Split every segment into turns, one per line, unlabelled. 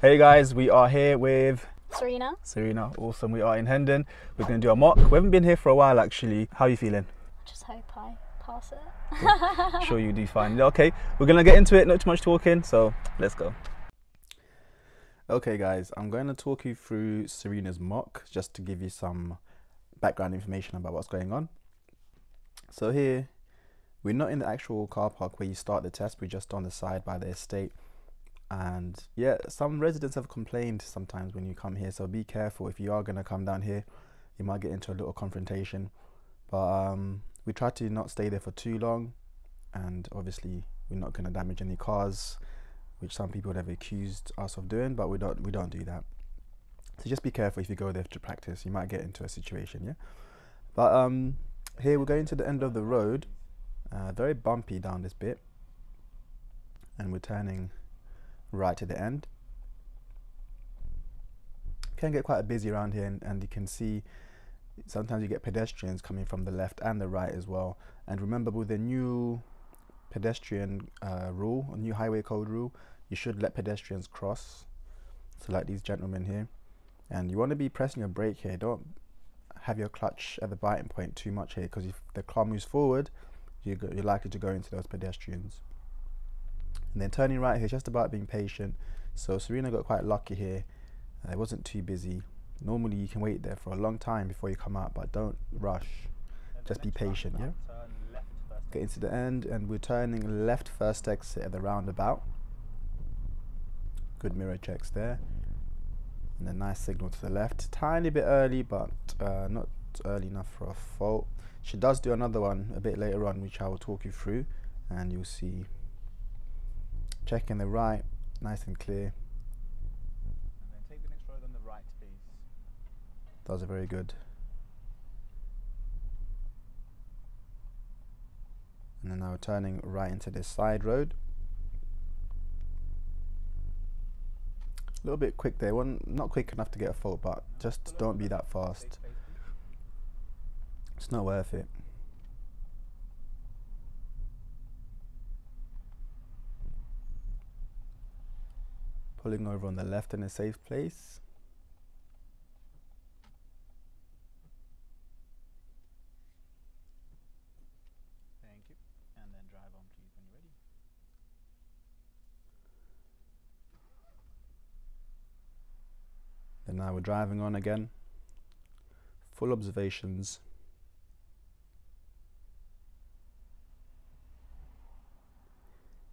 Hey guys, we are here with
Serina.
Serina. Awesome. We are in Hendon. We're going to do a mock. We haven't been here for a while actually. How are you feeling?
I just hope I pass it.
Sure you do fine. Okay, we're going to get into it. Not too much talking, so let's go. Okay guys, I'm going to talk you through Serina's mock just to give you some background information about what's going on. So here, we're not in the actual car park where you start the test. We're just on the side by the estate. And yeah, some residents have complained sometimes when you come here, so be careful. If you are going to come down here, you might get into a little confrontation, but we try to not stay there for too long, and obviously we're not going to damage any cars, which some people have accused us of doing, but we don't do that. So just be careful if you go there to practice. You might get into a situation, yeah. But here we're going to the end of the road, very bumpy down this bit, and we're turning right to the end. Can get quite busy around here, and you can see sometimes you get pedestrians coming from the left and the right as well. And remember, with the new pedestrian rule, a new highway code rule, you should let pedestrians cross, so like these gentlemen here. And you want to be pressing your brake here. Don't have your clutch at the biting point too much here, because if the car moves forward, you're likely to go into those pedestrians. And then turning right here, just about being patient. So Serina got quite lucky here. It wasn't too busy. Normally you can wait there for a long time before you come out, but don't rush. Just be patient, yeah? Get into the end, and we're turning left first exit at the roundabout. Good mirror checks there. And a nice signal to the left. Tiny bit early, but not early enough for a fault. She does do another one a bit later on, which I will talk you through, and you'll see. Checking the right, nice and clear. And then take the next road on the right, please. That was a very good. And then now we're turning right into this side road. A little bit quick there, not quick enough to get a fault, but just don't be that fast. It's not worth it. Pulling over on the left in a safe place. Thank you. And then drive on please when you're ready. And now we're driving on again. Full observations.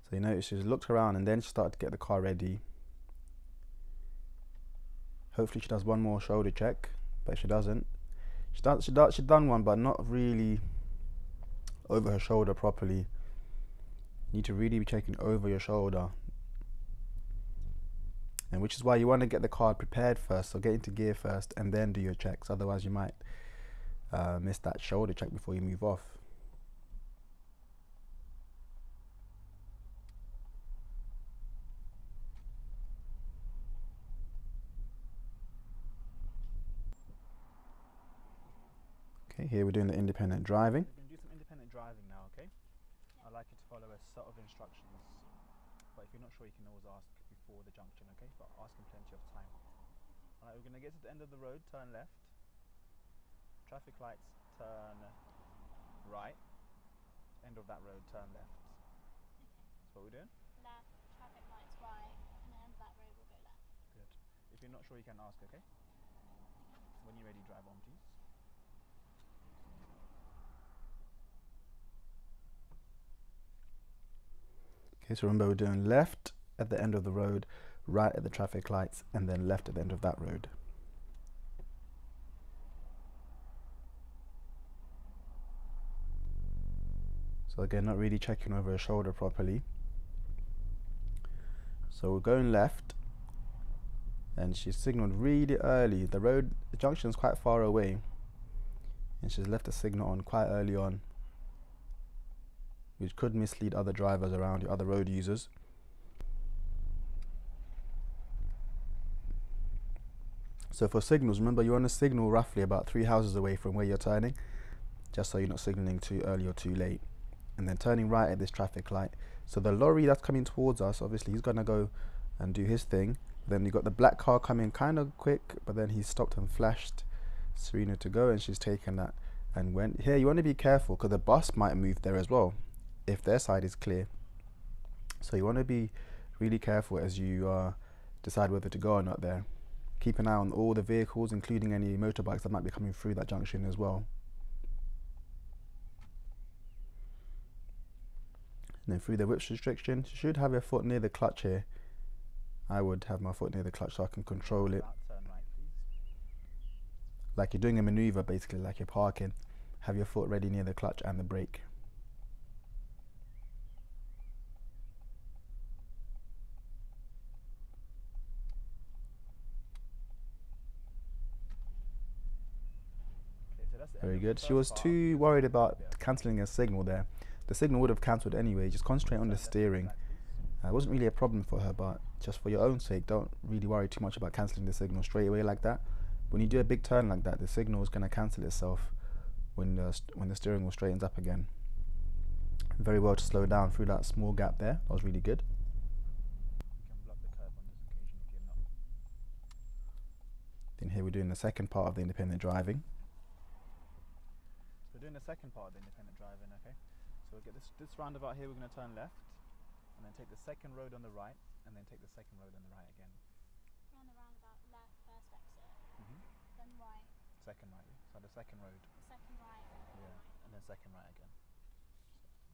So you notice she's looked around and then she started to get the car ready. Hopefully she does one more shoulder check, but she doesn't. She done one, but not really over her shoulder properly. You need to really be checking over your shoulder, and which is why you want to get the car prepared first. So get into gear first and then do your checks. Otherwise you might miss that shoulder check before you move off. Here we're doing the independent driving. We're going to do some independent driving now, okay? I'd like you to follow a set of instructions. But if you're not sure, you can always ask before the junction, okay? But ask in plenty of time. Alright, we're going to get to the end of the road, turn left. Traffic lights, turn right. End of that road, turn left. Okay. So what we're doing?
Left, traffic lights right, and the end of that road will go left.
Good. If you're not sure, you can ask, okay? When you're ready, drive on, please. So remember, we're doing left at the end of the road, right at the traffic lights, and then left at the end of that road. So again, not really checking over her shoulder properly. So we're going left, and she signaled really early. The junction is quite far away, and she's left a signal on quite early on, which could mislead other drivers around you, other road users. So for signals, remember you want to signal roughly about 3 houses away from where you're turning, just so you're not signaling too early or too late. And then turning right at this traffic light. So the lorry that's coming towards us, obviously he's going to go and do his thing. Then you got the black car coming kind of quick, but then he stopped and flashed Serina to go, and she's taken that and went. Here you want to be careful because the bus might move there as well if their side is clear. So you want to be really careful as you decide whether to go or not there. Keep an eye on all the vehicles, including any motorbikes that might be coming through that junction as well. And then through the whips restriction, you should have your foot near the clutch here. I would have my foot near the clutch so I can control it. Like you're doing a maneuver, basically, like you're parking. Have your foot ready near the clutch and the brake. Very good. She was too worried about cancelling a signal there. The signal would have cancelled anyway. Just concentrate on the steering. It wasn't really a problem for her, but just for your own sake, don't really worry too much about cancelling the signal straight away like that. When you do a big turn like that, the signal is going to cancel itself when the steering wheel straightens up again. Very well to slow down through that small gap there. That was really good. Then here we're doing the second part of the independent driving. We're doing the second part of the independent driving, okay? So we'll get this roundabout here, we're going to turn left, and then take the second road on the right, and then take the second road on the right again.
We're on the roundabout left, first exit. Then right.
Second right, so the second road.
The second right.
Yeah,
Right.
and then second right again.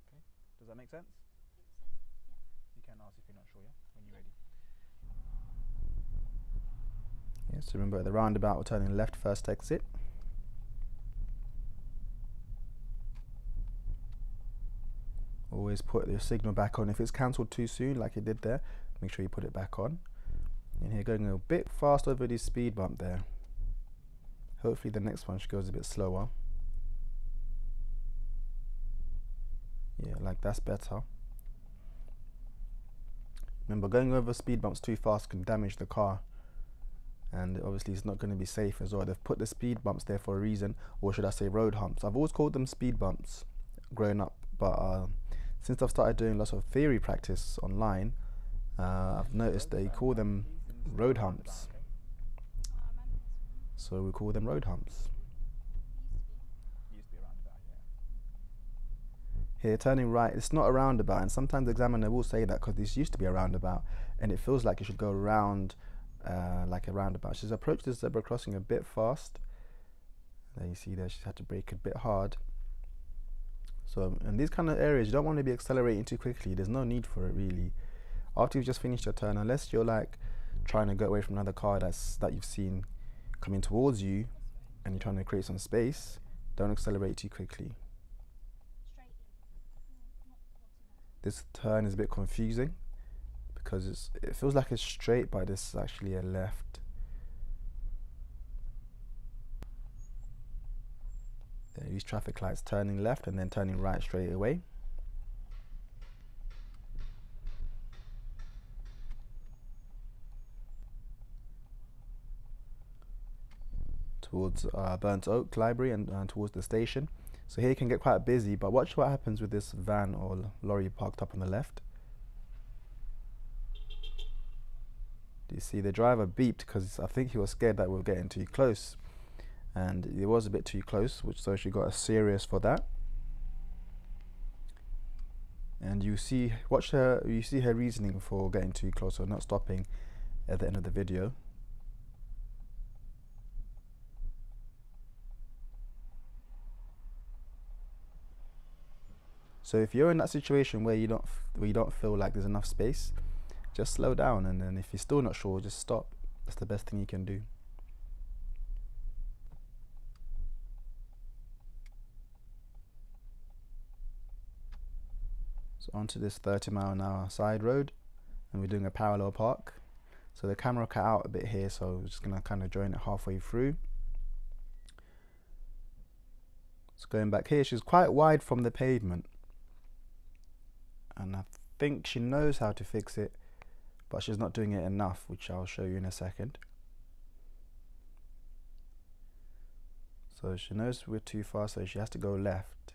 Okay, does that make sense?
I think so. Yeah.
You can ask if you're not sure, yeah? When you're ready. Yes, so remember at the roundabout we're turning left first exit. Always put your signal back on. If it's cancelled too soon, like it did there, make sure you put it back on. And here, going a bit fast over this speed bump there. Hopefully the next one goes a bit slower. Yeah, like that's better. Remember, going over speed bumps too fast can damage the car. And obviously it's not going to be safe as well. They've put the speed bumps there for a reason, or should I say road humps. I've always called them speed bumps growing up, but since I've started doing lots of theory practice online, I've noticed they call them road humps.
Oh, I remember this one.
So we call them road humps.
Used to be.
Used to be a roundabout, yeah. Here, turning right, it's not a roundabout, and sometimes the examiner will say that because this used to be a roundabout, and it feels like you should go around like a roundabout. She's approached this zebra crossing a bit fast. There you see there, she's had to brake a bit hard. So in these kind of areas, you don't want to be accelerating too quickly. There's no need for it really. After you've just finished your turn, unless you're like trying to get away from another car that you've seen coming towards you, and you're trying to create some space, don't accelerate too quickly.
Straight in. Not what's in
This turn is a bit confusing because it feels like it's straight, but this is actually a left. There, use traffic lights, turning left and then turning right straight away. Towards Burnt Oak Library and towards the station. So here you can get quite busy, but watch what happens with this van or lorry parked up on the left. Do you see the driver beeped because I think he was scared that we were getting too close, and it was a bit too close, so she got a serious for that. And you see her reasoning for getting too close or not stopping at the end of the video. So if you're in that situation where you don't feel like there's enough space, just slow down, and then if you're still not sure, just stop. That's the best thing you can do. So onto this 30-mile-an-hour side road, and we're doing a parallel park. So the camera cut out a bit here, so we're just gonna kind of join it halfway through. So going back here, she's quite wide from the pavement, and I think she knows how to fix it, but she's not doing it enough, which I'll show you in a second. So she knows we're too far, so she has to go left.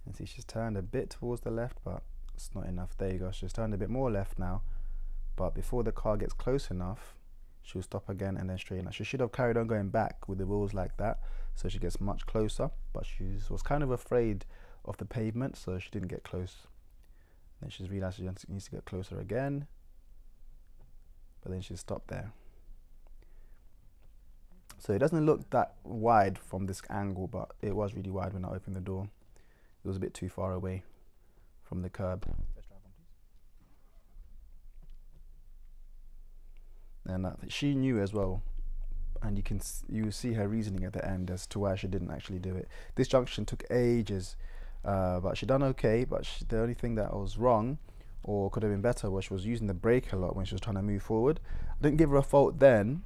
And see, she's turned a bit towards the left, but it's not enough. There you go, she's turned a bit more left now, but before the car gets close enough, she'll stop again and then straighten out. She should have carried on going back with the wheels like that, so she gets much closer, but she was kind of afraid of the pavement, so she didn't get close. Then she's realised she needs to get closer again, but then she stopped there. So it doesn't look that wide from this angle, but it was really wide when I opened the door. It was a bit too far away from the curb. And she knew as well, and you see her reasoning at the end as to why she didn't actually do it. This junction took ages, but she done okay. But the only thing that was wrong, or could have been better, was she was using the brake a lot when she was trying to move forward. I didn't give her a fault then,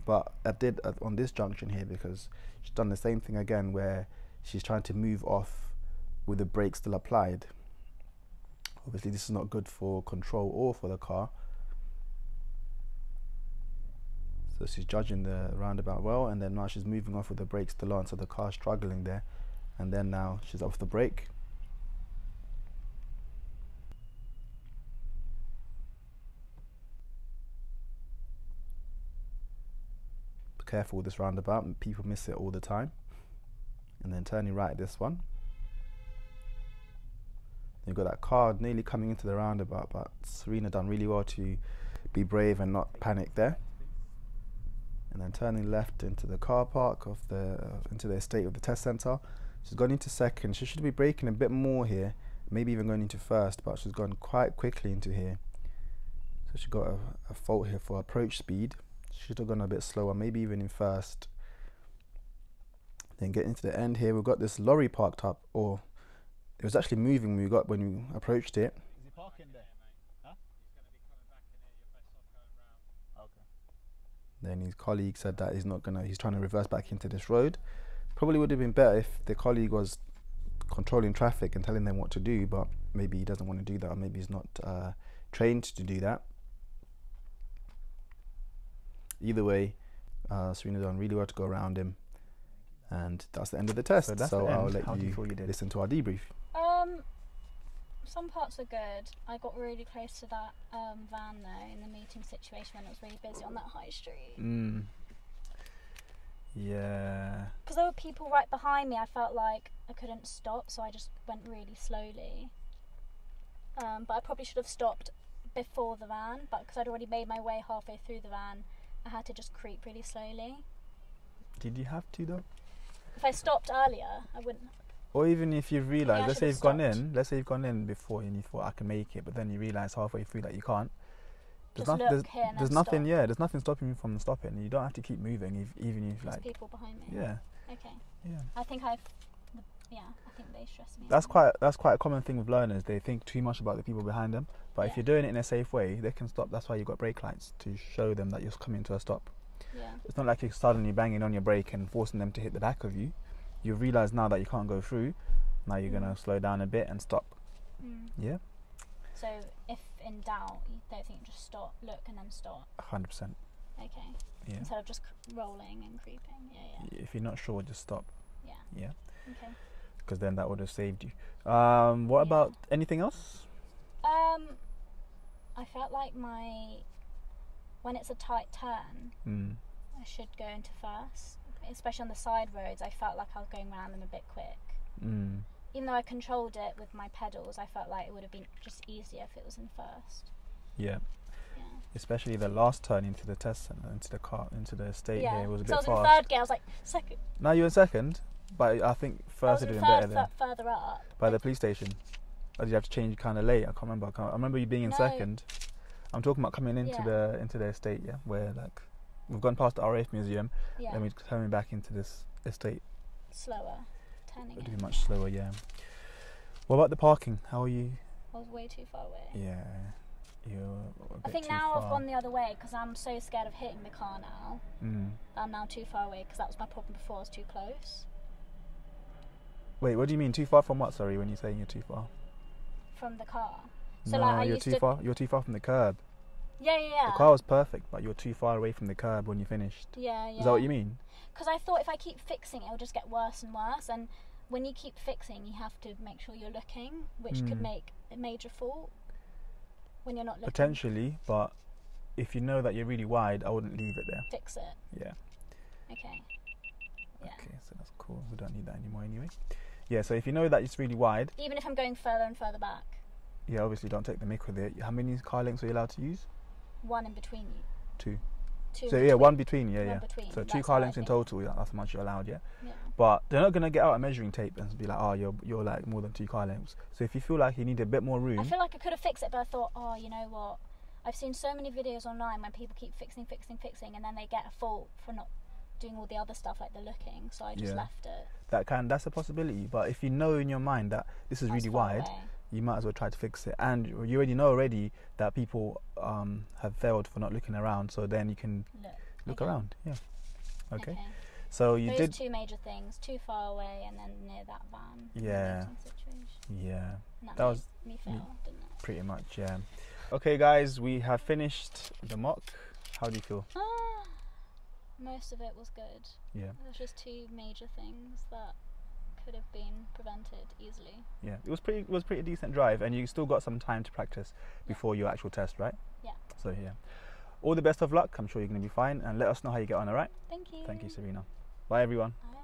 but I did on this junction here, because she's done the same thing again where she's trying to move off with the brake still applied. Obviously this is not good for control or for the car. So she's judging the roundabout well, and then now she's moving off with the brake still on, so the car's struggling there, and then now she's off the brake. Be careful with this roundabout, people miss it all the time. And then turning right at this one. You've got that car nearly coming into the roundabout, but Serina done really well to be brave and not panic there. And then turning left into the car park of into the estate of the test centre. She's gone into second. She should be braking a bit more here, maybe even going into first, but she's gone quite quickly into here. So she got a fault here for approach speed. She should have gone a bit slower, maybe even in first. Then getting to the end here, we've got this lorry parked up, or it was actually moving when we approached it.
Is he parking there? Huh? He's going to be coming back in here, you're best off going round. Okay.
Then his colleague said that he's trying to reverse back into this road. Probably would have been better if the colleague was controlling traffic and telling them what to do, but maybe he doesn't want to do that, or maybe he's not trained to do that. Either way, Serina done really well to go around him. And that's the end of the test. So I'll let you listen to our debrief.
Some parts were good. I got really close to that van though in the meeting situation when it was really busy on that high street.
Yeah.
Because there were people right behind me, I felt like I couldn't stop, so I just went really slowly. But I probably should have stopped before the van, but because I'd already made my way halfway through the van, I had to just creep really slowly.
Did you have to though?
If I stopped earlier, I wouldn't.
Or even if you realise, let's say you've
stopped.
gone in before and you thought I can make it, but then you realise halfway through that you can't.
Just look here and
there's
then
nothing.
stop.
Yeah, there's nothing stopping you from stopping. You don't have to keep moving, even if
There's
like.
people behind me.
Yeah.
Okay.
Yeah.
I think I think they stress me.
That's quite a common thing with learners. They think too much about the people behind them. But if you're doing it in a safe way, they can stop. That's why you've got brake lights, to show them that you're coming to a stop.
Yeah.
It's not like you're suddenly banging on your brake and forcing them to hit the back of you. You realise now that you can't go through. Now you're gonna slow down a bit and stop. Yeah.
So if in doubt, you don't think, just stop, look, and then stop.
100%.
Okay.
Yeah.
Instead of just rolling and creeping. Yeah.
If you're not sure, just stop.
Yeah.
Yeah.
Okay.
Because then that would have saved you. What about anything else?
I felt like when it's a tight turn, I should go into first. Especially on the side roads, I felt like I was going around them a bit quick. Even though I controlled it with my pedals, I felt like it would have been just easier if it was in first.
Yeah. Especially the last turn into the test centre, into the estate here was a bit fast.
So I was in third gear, I was like second.
Now you're in second, but I think first would have been better than
further up.
By the police station. Or did you have to change kind of late? I can't remember. I remember you being in second. I'm talking about coming into the estate, where like we've gone past the RAF museum, then we're coming back into this estate.
Slower, turning.
It would be much slower, yeah. What about the parking? How are you?
I was way too far away.
Yeah,
I think now I've gone the other way because I'm so scared of hitting the car now. I'm now too far away because that was my problem before. I was too close.
Wait, what do you mean too far from what? Sorry, when you're saying you're too far.
From the car. So
no,
like
you're too far. You're too far from the curb.
Yeah.
The car was perfect, but you're too far away from the curb when you finished.
Yeah.
Is that what you mean?
Because I thought if I keep fixing it, it'll just get worse and worse. And when you keep fixing, you have to make sure you're looking, which could make a major fault. When you're not looking.
Potentially, but if you know that you're really wide, I wouldn't leave it there.
Fix it.
Yeah.
Okay. Yeah.
Okay, so that's cool. We don't need that anymore anyway. Yeah, so if you know that it's really wide,
Even if I'm going further and further back.
yeah, obviously don't take the mick with it. How many car lengths are you allowed to use?
One in between you.
Two.
Two.
So
in
yeah,
between.
one between, yeah,
One
yeah.
between.
So two
That's
car
what I
lengths in
think.
total, yeah, that's how much you're allowed, yeah.
Yeah.
But they're not gonna get out a measuring tape and be like, oh, you're like more than 2 car lengths. So if you feel like you need a bit more room,
I feel like I could have fixed it, but I thought, oh, you know what? I've seen so many videos online when people keep fixing, and then they get a fault for not doing all the other stuff like the looking. So I just left it.
that's a possibility. But if you know in your mind that this is really wide,
away.
you might as well try to fix it. And you already know that people have failed for not looking around. So then you can look around. Yeah. Okay. So you
Those
did
2 major things: too far away, and then near that van.
Yeah.
Situation.
Yeah.
And
That was
made me fail, didn't it?
pretty much, yeah. Okay, guys, we have finished the mock. How do you feel?
Most of it was good.
Yeah.
There's just 2 major things that could have been prevented easily.
Yeah. It was pretty decent drive, and you still got some time to practice before your actual test, right?
Yeah.
So yeah. All the best of luck. I'm sure you're going to be fine, and let us know how you get on, all right?
Thank you.
Thank you, Serina. Bye, everyone.
Bye.